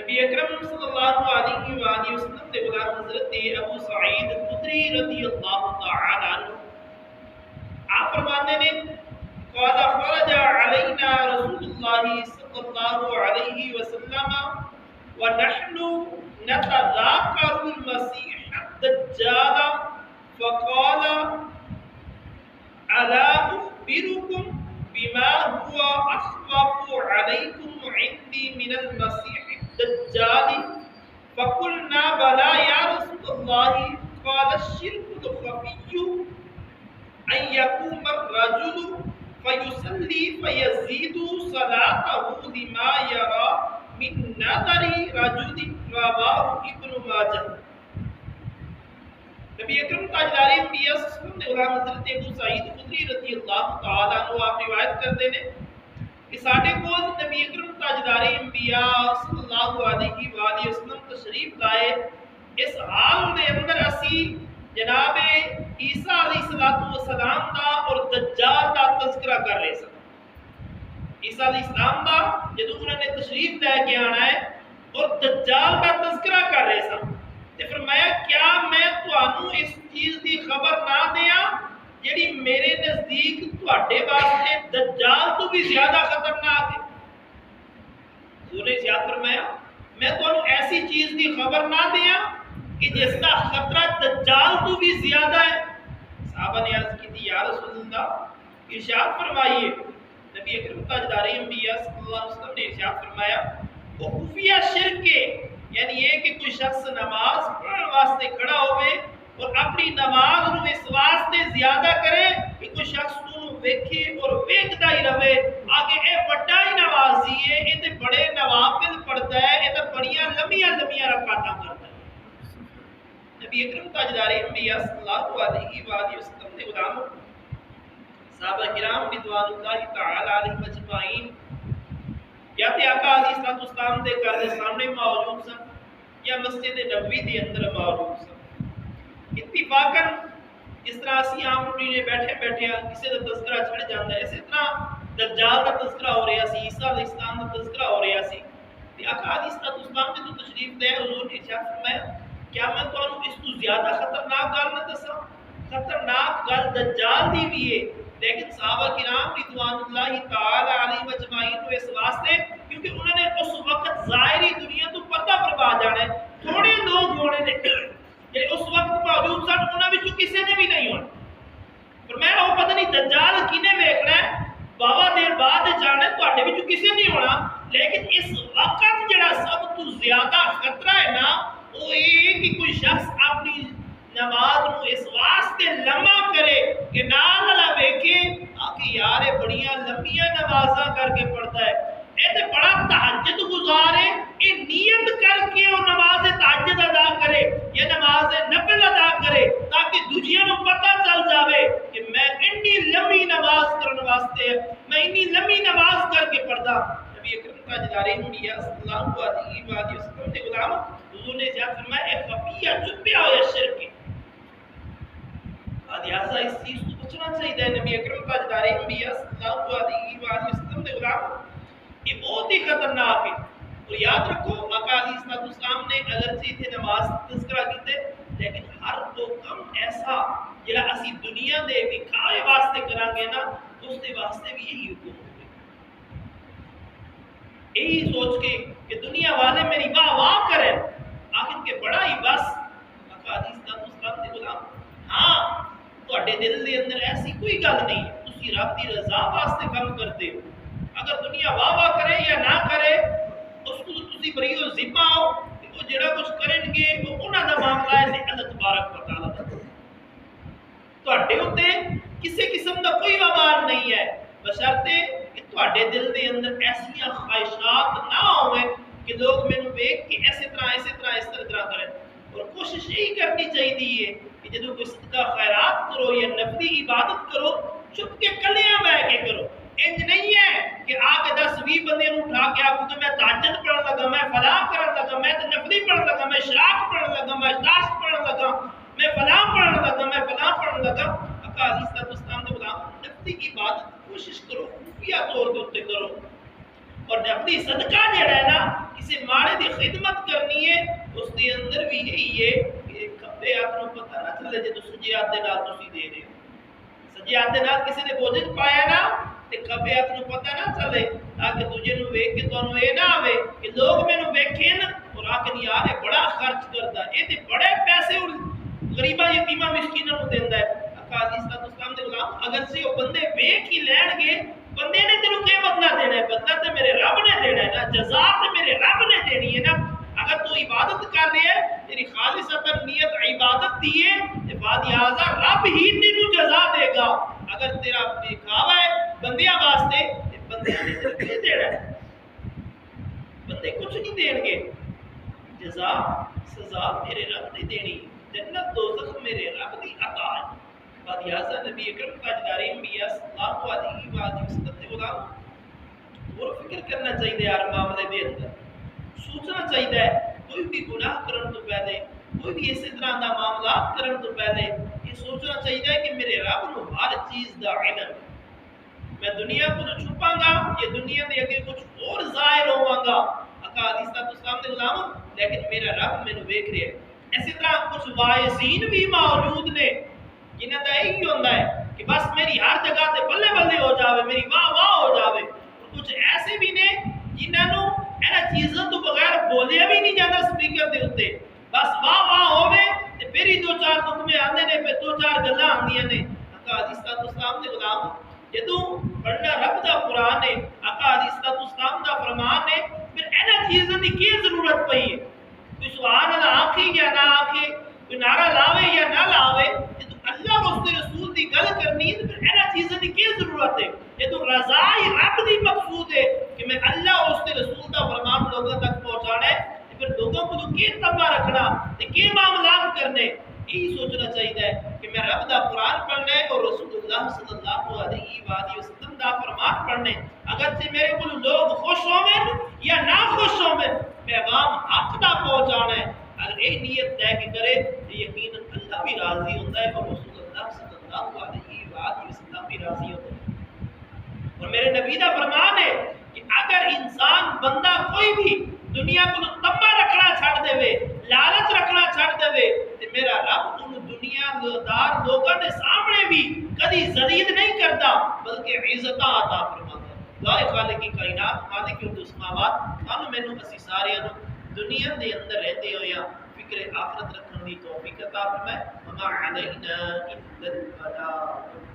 نبی اکرم صلی اللہ علیہ وآلہ وسلم دے غلام حضرت ابو سعید خدری رضی اللہ تعالی عنہ آپ فرماتے ہیں قال خرج علینا رسول اللہ صلی اللہ علیہ وسلم ونحن نتذاکر المسیح الدجال فقال الا اخبركم بما هو اخوف عليكم عندي من المسيح الدجال فقلنا بلى يا رسول الله قال الشرك الخفي ان يقوم الرجل فيصلي فيزيد صلاته لما يرى من نظر رجل رواه ابن ماجه نبی اکرم تاجدار انبیاء صلی اللہ علیہ وسلم نے غلام حضرت ابو سعید خدری رضی اللہ تعالی عنہ آپ روایت کرتے ہیں کہ ساڈے کول نبی اکرم تاجدار انبیاء صلی اللہ علیہ وآلہ وسلم تشریف لائے اس حال دے اندر اسی جناب عیسیٰ علیہ السلام دا اور دجال دا تذکرہ کر رہے سن عیسیٰ علیہ السلام دا جدوں انہوں نے تشریف لے کے آنا ہے اور دجال دا تذکرہ کر رہے سن تے فرمایا کیا میں تانوں اس چیز دی خبر نہ دیاں جڑی میرے نزدیک تواڈے واسطے دجال تو بھی زیادہ خطرناک ہے حضور نے ارشاد فرمایا میں تانوں ایسی چیز دی خبر نہ دیاں کہ جس کا خطرہ دجال تو بھی زیادہ ہے صحابہ نے عرض کی تھی یا رسول اللہ ارشاد فرمائیے نبی اکرم تاجدار انبیاء صلی اللہ علیہ وسلم نے ارشاد فرمایا وہ خفیہ شرک کے یعنی یہ کہ کوئی شخص نماز پڑھنے واسطے کھڑا ہوئے اور اپنی نماز نو اس واسطے زیادہ کرے کہ کوئی شخص نو ویکھے اور ویکھدا ہی رہے آگے اے بڑا ہی نمازی ہے اے تے بڑے نوافل پڑھدا ہے اے تے بڑیاں لمبیاں رکعتاں کردا ہے نبی اکرم تاجدار انبیاء صلی اللہ علیہ وآلہ وسلم نے غلاموں صحابہ کرام رضوان اللہ تعالی علیہم اجمعین یا تے آقا علیہ السلام دے گھر دے سامنے موجود سن یا مسجد نبوی دے اندر موجود سن اتفاقاً اس طرح اسی عام روٹی نے بیٹھے کسی کا تذکرہ چھڑ جاتا ہے اسی طرح دجال کا تذکرہ ہو رہا سی عیسیٰ علیہ السلام کا تذکرہ ہو رہا سی تے آقا علیہ السلام نے تو تشریف لے حضور نے ارشاد فرمایا کیا میں تانوں اس تو زیادہ خطرناک گل نہ دساں خطرناک گل دجال دی بھی ہے لیکن صحابہ کرام رضوان اللہ تعالی علیہم اجمعین تو اس واسطے کیونکہ انہوں نے اس وقت ظاہری دنیا تو پردہ فرما جانا ہے تھوڑے لوگ ہونے نے کہ اس وقت موجود سن انہاں وچوں کسی نے بھی نہیں ہونا فرمایا وہ پتہ نہیں دجال کینے ویکھنا ہے بابا دیر بعد جانا ہے تواڈے وچوں کسی نہیں ہونا لیکن اس وقت جڑا سب تو زیادہ خطرہ ہے نا وہ یہ کہ کوئی شخص اپنی نماز نو اس واسطے لمبا کرے کہ نال والا ویکھے کہ یار یہ بڑیاں لمبیاں نمازاں کر کے پڑھتا ہے اے تے بڑا تہجد گزار ہے اے نیت کر کے وہ نماز تہجد ادا کرے یا نماز نفل ادا کرے تاکہ دوجیاں نو پتہ چل جاوے کہ میں اتنی لمبی نماز کرن واسطے میں اتنی لمبی نماز کر کے پڑھدا نبی اکرم تاجدار انبیاء صلی اللہ علیہ وآلہ وسلم دے غلام حضور نے ارشاد فرمایا اے خفیہ چھپیا ہوا شرک ہے لہذا اس چیز کو بچنا چاہیے نبی اکرم تاجدار انبیاء صلی اللہ علیہ وآلہ وسلم دے غلام یہ بہت ہی خطرناک ہے اور یاد رکھو آقا علیہ السلام نے اگرچہ تھے نماز تذکرہ کیتے لیکن ہر تو کم ایسا جڑا اسی دنیا دے دکھاوے واسطے کران گے نا اس دے واسطے بھی یہی حکم ہوگا یہی سوچ کے کہ دنیا والے میری واہ واہ کریں آخر کے بڑا ہی بس آقا علیہ السلام دے غلام ہاں تواڈے دل دے اندر ایسی کوئی گل نہیں تسی رب دی رضا واسطے کم کرتے ہو اگر دنیا واہ واہ کرے یا نہ کرے اس کو تسی بری ہو ذمہ ہو کہ وہ جڑا کچھ کرن گے وہ انہاں دا معاملہ ہے اللہ تبارک و تعالی دا تواڈے اوتے کسی قسم دا کوئی وبال نہیں ہے بشرطے کہ تواڈے دل دے اندر ایسیاں خواہشات نہ ہوئے کہ لوگ مینوں ویکھ کے اس طرح کریں اور کوشش یہی کرنی چاہیے کہ جدوں کوئی صدقہ خیرات کرو یا نفلی عبادت کرو چپ کے کلیاں بیٹھ کے کرو انج نہیں ہے کہ آ کے 10-20 بندے نوں اٹھا کے آکھو کہ میں تہجد پڑھن لگا میں فلاں کرن لگا میں نفلی پڑھن لگا میں اشراق پڑھن لگا میں اشراق پڑھن لگا میں فلاں پڑھن لگا میں فلاں پڑھن لگا آقا علیہ السلام نے بولا نفلی کی عبادت کوشش کرو خفیہ طور تے کرو اور نفلی صدقہ جڑا ہے نا کسی ماڑے دی خدمت کرنی ہے اس دے اندر بھی یہی ہے کہ کھبے ہاتھ نوں پتہ نہ چلے جے سجے ہاتھ دے نال تسی دے رہے ہو، سجے ہاتھ دے نال کسی نے بوجھ پایا نا تے کھبے ہاتھ نوں پتہ نہ چلے تاکہ تجھے نوں ویکھ کے تانوں اے نہ آوے کہ لوگ مینوں ویکھن اور آکھن یار اے بڑا خرچ کردا اے تے بڑے پیسے غریباں یتیماں مسکیناں نوں دیندا ہے۔ آقا علیہ السلام دے غلام اگر سے وہ بندے ویکھ ہی لین گے بندے نے تینوں کیا بدلہ دینا ہے؟ بدلہ تے میرے رب نے دینا ہے نا، جزا تے میرے رب نے دینی ہے نا۔ اگر تو عبادت کر رہے ہے تیری خالصتاً نیت عبادت دی ہے تے بعد یازا رب ہی تینوں جزا دے گا۔ اگر تیرا دکھاوا ہے بندیاں واسطے تے بندیاں نے تینوں دینا ہے، بندے کچھ نہیں دین گے، جزا سزا میرے رب نے دینی، جنت دوزخ میرے رب دی عطا ہے۔ بعد یازا نبی اکرم تاجدار انبیاء صلی اللہ علیہ وآلہ وسلم دے غلام اور فکر کرنا چاہیے ہر معاملے دے اندر، سوچنا چاہیے کوئی بھی گناہ کرن تو پہلے کوئی بھی اسی طرح دا معاملات کرن تو پہلے یہ سوچنا چاہیے کہ میرے رب نو ہر چیز دا علم ہے، میں دنیا کو چھپاں گا یہ دنیا دے اگے کچھ اور ظاہر ہوواں گا آقا علیہ السلام دے غلام، لیکن میرا رب مینوں ویکھ رہا ہے۔ اسی طرح کچھ واعظین بھی موجود نے جنہاں دا یہی ہوندا ہے کہ بس میری ہر جگہ تے بلے بلے ہو جاوے، میری واہ واہ ہو جاوے، اور کچھ ایسے بھی نے جنہاں نو اینا چیزاں تو بغیر بولیا بھی نہیں جاتا سپیکر دے اوتے، بس واہ واہ ہووے تے پھر ہی دو چار حکمے آندے نے، پھر دو چار گلاں آندیاں نے۔ آقا علیہ السلام دے غلام جدوں پڑھنا رب دا قرآن ہے، آقا علیہ السلام دا فرمان ہے، پھر اینا چیزاں دی کی ضرورت پئی ہے؟ کوئی سبحان اللہ آکھے یا نہ آکھے، کوئی نعرہ لاوے یا نہ لاوے، جدوں اللہ اور اس کے رسول دی گل کرنی ہے پھر اینا چیزاں دی کی ضرورت ہے؟ جدوں رضا ہی رب دی مقصود ہے کہ میں اللہ اور اس کے رسول دا فرمان لوگوں تک پہنچانا ہے، پھر لوگوں کو کی تباہ رکھنا تے کی معاملات کرنے، یہی سوچنا چاہیے کہ میں رب دا قرآن پڑھنا ہے اور رسول اللہ صلی اللہ علیہ وآلہ وسلم دا فرمان پڑھنے، اگر سے میرے کو لوگ خوش ہوئے یا نہ خوش ہوئے پیغام حق دا پہنچانا ہے، اگر یہ نیت طے کے کرے تو یقیناً اللہ بھی راضی ہوتا ہے اور رسول اللہ صلی اللہ علیہ وآلہ وسلم بھی راضی ہوتا ہے۔ اور میرے نبی دا فرمان ہے کہ اگر انسان بندہ کوئی بھی دنیا کو تمبا رکھنا چھڑ دے، لالچ رکھنا چھڑ دے، تو میرا رب ان دنیا دار لوگوں کے سامنے بھی کدی ذلیل نہیں کرتا بلکہ عزت عطا فرماتا ہے۔ لا خالق کی کائنات مالک السماوات سانو مینوں اسی سارے دنیا دے اندر رہتے ہویا فکر آخرت رکھنے دی توفیق عطا فرمائے۔ وما علینا الا البلاغ۔